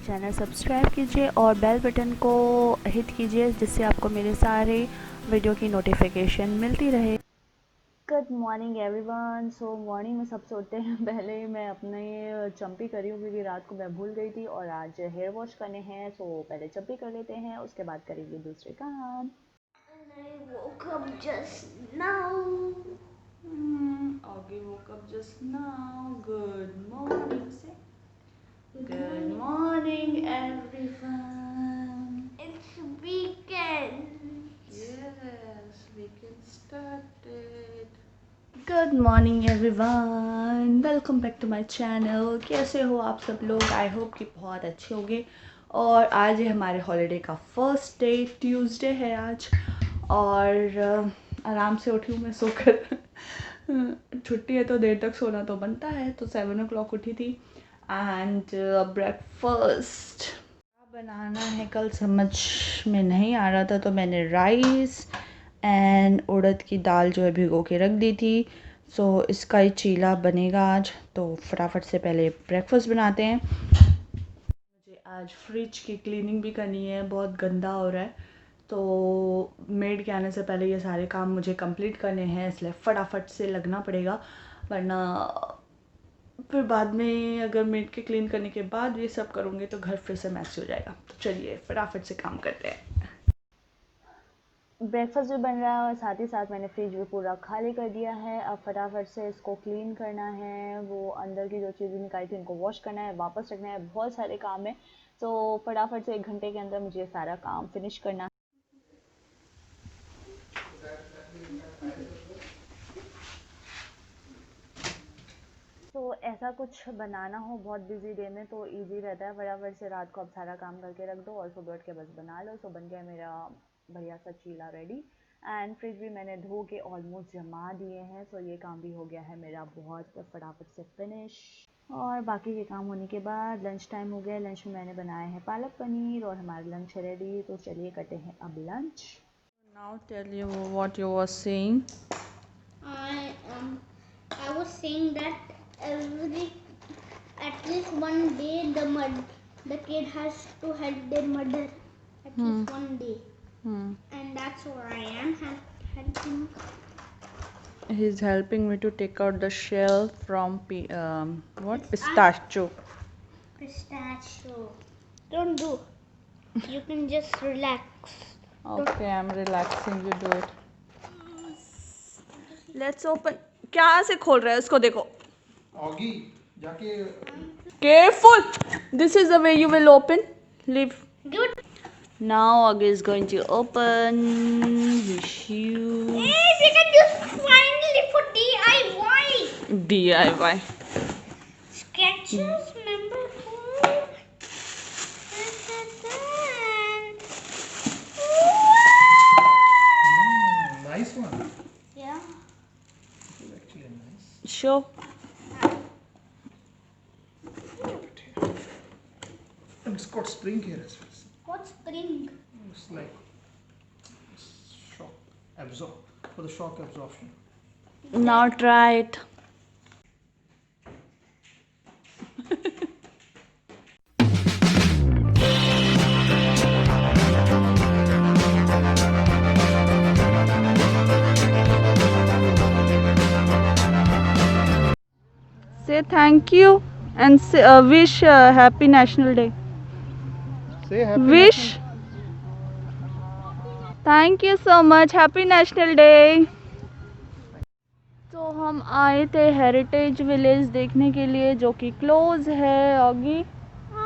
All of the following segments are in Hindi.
चैनल सब्सक्राइब कीजिए और बेल बटन को हिट कीजिए जिससे आपको मेरे सारे वीडियो की नोटिफिकेशन मिलती रहे। Good morning everyone. सो मॉर्निंग में सब सोते हैं पहले मैं अपने चंपी करी हूँ क्योंकि रात को मैं भूल गई थी और आज हेयर वॉश करने हैं। सो पहले चंपी कर लेते हैं, उसके बाद करेंगे दूसरे काम। Augie woke up just now. Good morning. Say good morning, everyone. It's weekend. Yes, weekend started. Good morning, everyone. Welcome back to my channel. कैसे हो आप सब लोग? आई होप कि बहुत अच्छे होंगे। और आज है हमारे हॉलीडे का फर्स्ट डे, ट्यूसडे है आज। और आराम से उठी हूँ मैं सोकर छुट्टी है तो देर तक सोना तो बनता है, तो 7 o'clock उठी थी। एंड ब्रेकफास्ट बनाना है कल समझ में नहीं आ रहा था, तो मैंने राइस एंड उड़द की दाल जो है भिगो के रख दी थी। सो इसका ही चीला बनेगा आज, तो फटाफट से पहले ब्रेकफास्ट बनाते हैं। मुझे आज फ्रिज की क्लीनिंग भी करनी है, बहुत गंदा हो रहा है, तो मेड के आने से पहले ये सारे काम मुझे कंप्लीट करने हैं, इसलिए फटाफट से लगना पड़ेगा, वरना फिर बाद में अगर मेड के क्लीन करने के बाद ये सब करूँगी तो घर फिर से मैसी हो जाएगा। तो चलिए फटाफट से काम करते हैं। ब्रेकफास्ट भी बन रहा है और साथ ही साथ मैंने फ्रिज भी पूरा खाली कर दिया है। अब फटाफट से इसको क्लीन करना है, वो अंदर की जो चीज़ें निकाली थी उनको वॉश करना है, वापस रखना है, बहुत सारे काम है। तो फटाफट से 1 घंटे के अंदर मुझे सारा काम फिनिश करना है। तो ऐसा कुछ बनाना हो बहुत बिजी डे में तो इजी रहता है, फटाफट से रात को अब सारा काम करके रख दो और सुबह उठ के बस बना लो। सो बन गया मेरा बढ़िया सा चीला रेडी। एंड फ्रिज भी मैंने धो के ऑलमोस्ट जमा दिए हैं, सो ये काम भी हो गया है मेरा बहुत फटाफट से फिनिश। और बाकी के काम होने के बाद लंच टाइम हो गया। लंच में मैंने बनाया है पालक पनीर और हमारा लंच है रेडी, तो चलिए करते हैं अब lunch. Now tell you what you were saying. I was saying that at least one day the kid has to help their mother at least one day, and that's why I am helping. He's helping me to take out the shell from what pistachio. Pistachio. Don't do. You can just relax. Okay, I'm relaxing. You do it. Let's open. क्या से खोल रहा है उसको देखो। ऑगी जाके Careful. This is the way you will open. Leave. Good. Now Augie is going to open his shoe. Hey, we can just finally for DIY. DIY. Sketches number 4. Nice one Yeah. Actually nice Show. and it's got spring here as well. What spring? It's like shock absorb for the shock absorption. Now try it. Say thank you and wish happy National Day. Say happy Wish. Thank you so much. Happy National Day. तो हम आए थे हेरिटेज विलेज देखने के लिए जो कि क्लोज है ऑगी।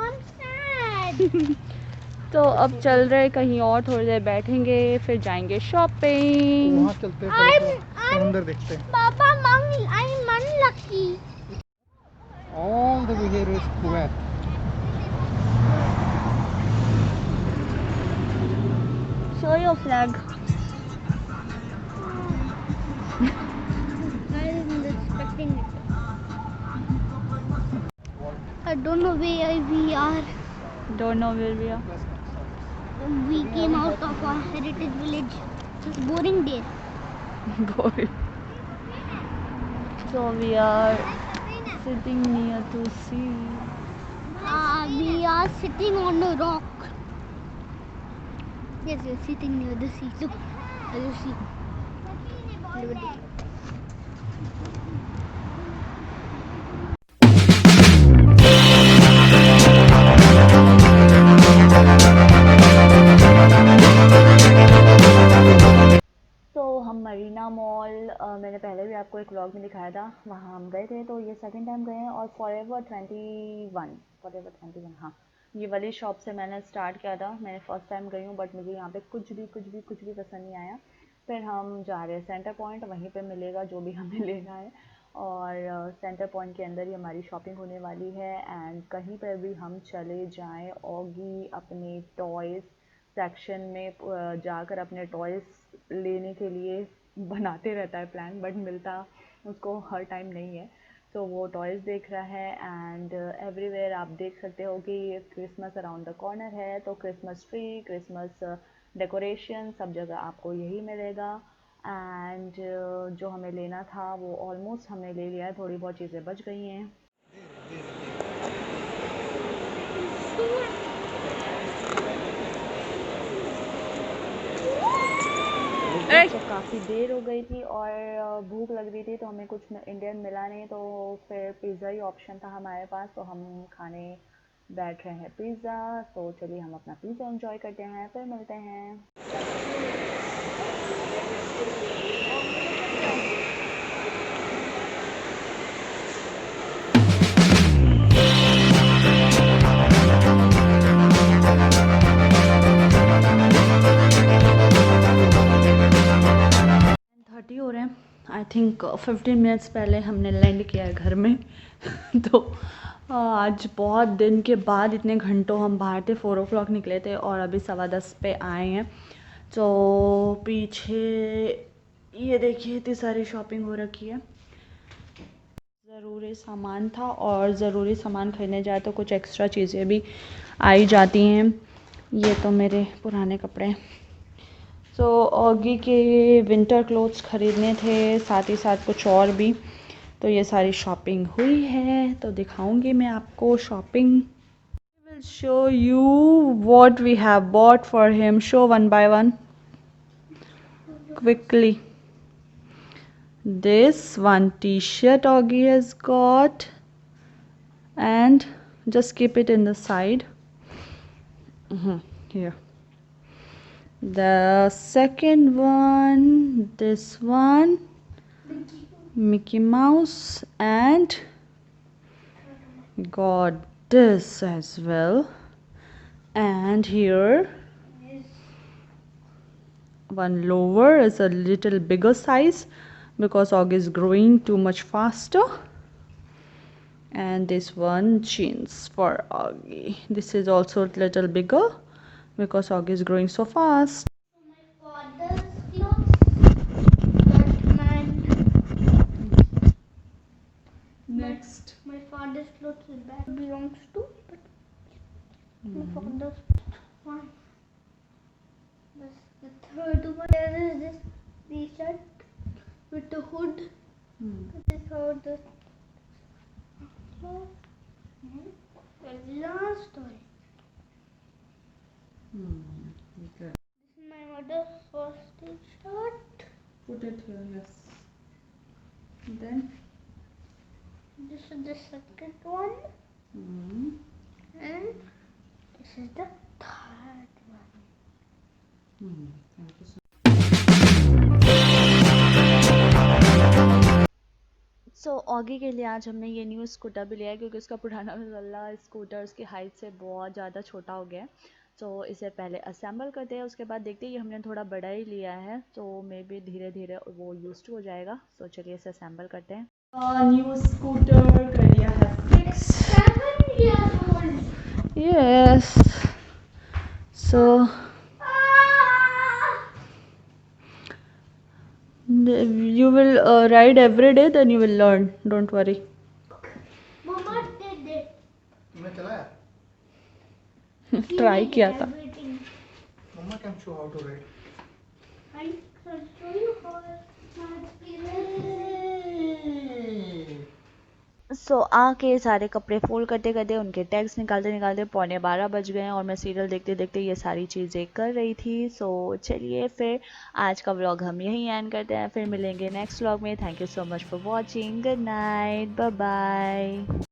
I'm sad. तो अब चल रहे कहीं और, थोड़ी देर बैठेंगे फिर जाएंगे शॉपिंग। वहाँ चलते हैं समुंदर देखते हैं। Papa, I'm unlucky. All the way here is Kuwait. Show your flag. I wasn't expecting it. I don't know where we are. Don't know where we are. We came out of our heritage village. It's boring day. Boring. So we are sitting near to sea. We are are sitting on a rock. Yes, we are sitting near the sea. Look, as you see. तो हम मरीना मॉल मैंने पहले भी आपको एक व्लॉग में दिखाया था, वहाँ हम गए थे। तो ये सेकंड टाइम गए हैं। और फॉरएवर 21 हाँ, ये वाली शॉप से मैंने स्टार्ट किया था। मैंने फर्स्ट टाइम गई हूँ, बट मुझे यहाँ पे कुछ भी पसंद नहीं आया। फिर हम जा रहे हैं सेंटर पॉइंट, वहीं पे मिलेगा जो भी हमें लेना है। और सेंटर पॉइंट के अंदर ही हमारी शॉपिंग होने वाली है। एंड कहीं पर भी हम चले जाएं, ऑगी अपने टॉयज़ सेक्शन में जाकर अपने टॉयज़ लेने के लिए बनाते रहता है प्लान, बट मिलता उसको हर टाइम नहीं है। तो वो टॉयज़ देख रहा है। एंड एवरीवेयर आप देख सकते हो कि क्रिसमस अराउंड द कॉर्नर है। तो क्रिसमस ट्री, क्रिसमस डेकोरेशन, सब जगह आपको यही मिलेगा। एंड जो हमें लेना था वो ऑलमोस्ट हमने ले लिया है, थोड़ी बहुत चीज़ें बच गई हैं। तो काफ़ी देर हो गई थी और भूख लग रही थी, तो हमें कुछ इंडियन मिला नहीं। तो फिर पिज़्ज़ा ही ऑप्शन था हमारे पास, तो हम खाने बैठ रहे हैं पिज़्ज़ा। तो चलिए हम अपना पिज़्ज़ा एंजॉय करते हैं, फिर मिलते हैं। हो रहे हैं, आई थिंक 15 मिनट्स पहले हमने लैंड किया है घर में। तो आज बहुत दिन के बाद इतने घंटों हम बाहर थे। 4 o'clock निकले थे और अभी 10:15 पे आए हैं। तो पीछे ये देखिए इतनी सारी शॉपिंग हो रखी है। ज़रूरी सामान था और ज़रूरी सामान खरीदने जाए तो कुछ एक्स्ट्रा चीज़ें भी आई जाती हैं। ये तो मेरे पुराने कपड़े हैं। तो ऑगी के विंटर क्लोथ्स ख़रीदने थे, साथ ही साथ कुछ और भी। तो ये सारी शॉपिंग हुई है, तो दिखाऊंगी मैं आपको shopping. I will show you what we have bought for him. Show one by one quickly. This one t-shirt Augie has got, and just keep it in the side. Here. The second one, this one, Mickey Mouse, and got this as well. And here, one lower is a little bigger size because Augie is growing too much faster. And this one jeans for Augie. This is also a little bigger because Augie is growing so fast. My father's clothes, but Next. my father's clothes belongs to, but my father's one. The third one, there is this t-shirt with the hood. This is how the last one. Okay. This is my mother's first t-shirt. Put it here, yes. Then. This is the second one. And this is the third one. Thank you so Oggy के लिए आज हमने ये न्यू स्कूटर भी लिया है, क्योंकि उसका पुराना वाला स्कूटर उसकी हाइट से बहुत ज़्यादा छोटा हो गया है। तो इसे पहले असेंबल करते हैं, उसके बाद देखते हैं। ये हमने थोड़ा बड़ा ही लिया है, तो मे बी धीरे धीरे वो यूज टू हो जाएगा। तो चलिए इसे असेंबल करते हैं। न्यू स्कूटर कर लिया है fix. 7 years old. Yes, so you will ride every day, then you will learn, don't worry. Mama did it. तुमने चलाया? ट्राई किया था। Everything. Mama can show how to ride. I can show you how my experience. सो आके सारे कपड़े फोल्ड करते करते उनके टैग्स निकालते निकालते 11:15 बज गए और मैं सीरियल देखते देखते ये सारी चीज़ें कर रही थी। सो चलिए फिर आज का व्लॉग हम यहीं एंड करते हैं, फिर मिलेंगे नेक्स्ट व्लॉग में। Thank you so much for watching, good night, bye bye.